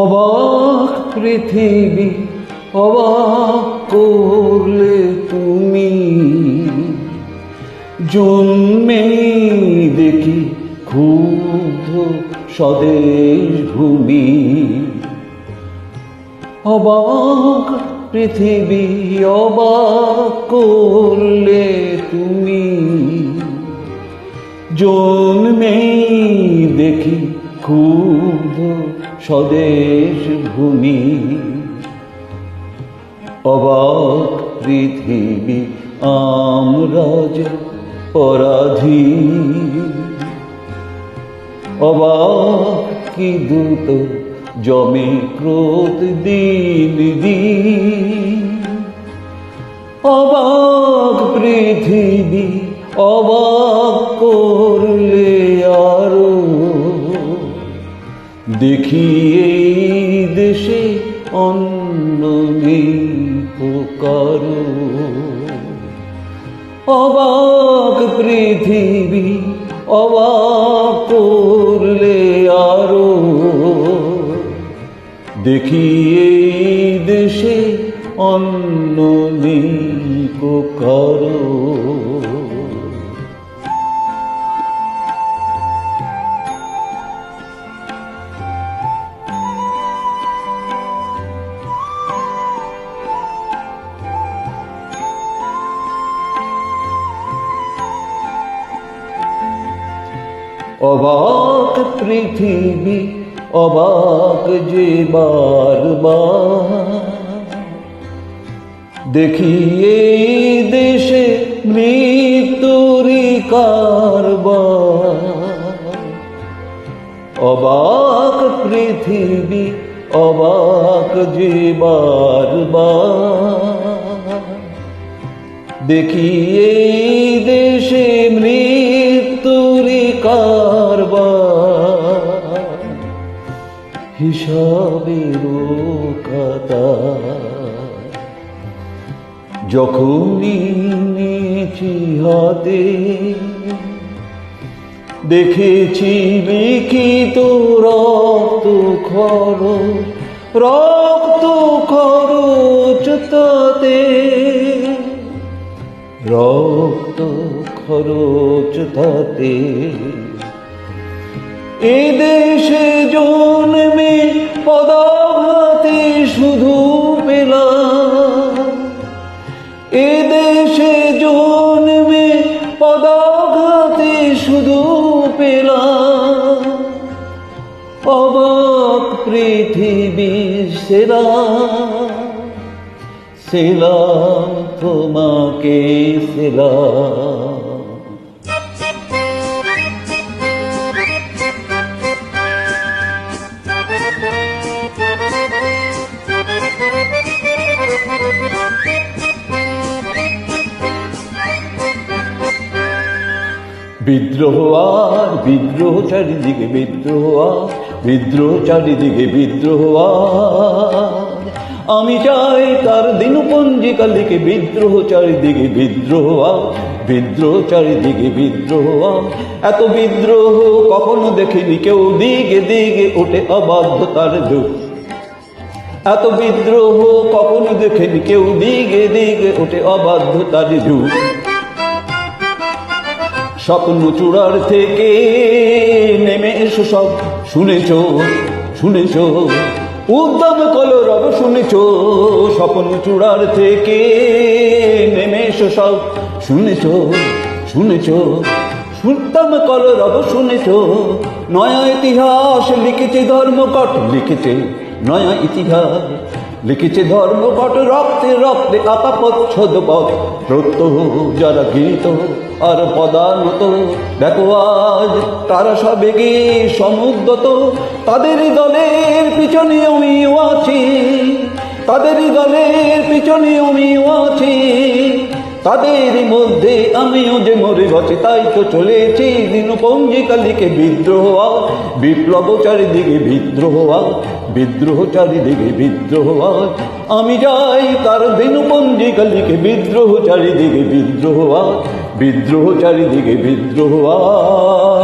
অবাক পৃথিবী অবাক করলে তুমি, জন্মেই দেখি ক্ষুব্ধ স্বদেশ ভূমি। অবাক পৃথিবী অবাক করলে তুমি, জন্মেই দেখি ক্ষুব্ধ স্বদেশ ভূমি। অবাক পৃথিবী আমরা যে পরাধীন, অবাক কি দ্রুত জমে ক্রোধ দিন দিন। অবাক পৃথিবী অবাক করলে আরো, দেখি এই দেশে অন্য নেই কারো। অবাক পৃথিবী অবাক করলে আরো, দেখি এই দেশে অন্য নেই কারো। অবাক পৃথিবী অবাক যে বারবার, দেখি এই দেশে মৃত্যুরই কারবার। অবাক পৃথিবী অবাক যে বারবার, দেখি এই দেশে মৃত্যুরই কারবার। হিসাবেরও খাতা যখনই নিয়েছি হাতে, দেখেছি লিখিত রক্ত খরচ, রক্ত খরচ তাতে, রক্ত খরচ তাতে। এ দেশে জন্মে পদাঘাতে শুধু পেলাম, এ দেশে জন্মে পদাঘাতে শুধু পেলাম। অবাক পৃথিবীর সেলাম, সেলাম তোমাকে সেলাম। বিদ্রোহ আর বিদ্রোহ চারিদিকে, বিদ্রোহ আর বিদ্রোহ চারিদিকে, বিদ্রোহ আর আমি চাই তার দিনপঞ্জিকা লিখে। বিদ্রোহ চারিদিকে, বিদ্রোহ আর বিদ্রোহ চারিদিকে, বিদ্রোহ আর এত বিদ্রোহ কখনো দেখিনি কেউ। দিকে দিকে ওঠে অবাধ্যতার যুগ, এত বিদ্রোহ কখনো দেখেনি কেউ। দিকে দিকে ওঠে অবাধ্যতার যুগ। স্বপ্ন চূড়ার থেকে নেমে এসো সব, শুনেছ শুনেছ উদ্যম কলরব, শুনেছ স্বপ্ন চূড়ার থেকে নেমে এসো সব, শুনেছ শুনেছ উদ্যম কলরব, শুনেছ। নয়া ইতিহাস লিখেছে ধর্মঘট, লিখেছে নয়া ইতিহাস লিখেছে ধর্মঘট। রক্তে রক্তে আঁকা পচ্ছদ পথ, প্রত্যহ যারা গীত আর পদানত। দেখো আজ তারা সবেগে সমুদ্রত, তাদের দলের পিছনে আমিও আছি, তাদের দলের পিছনে আমিও আছি। তাদের মধ্যে আমিও যে মরে গেছি, তাই তো চলেছি দিন পঞ্জিকা লিখে বিদ্রোহ আজ, বিপ্লব চারিদিকে বিদ্রোহ আজ, বিদ্রোহ চারিদিকে বিদ্রোহ আজ। আমি যাই তার দিন পঞ্জিকা লিখে বিদ্রোহ চারিদিকে বিদ্রোহ আজ, বিদ্রোহ চারিদিকে বিদ্রোহ আজ।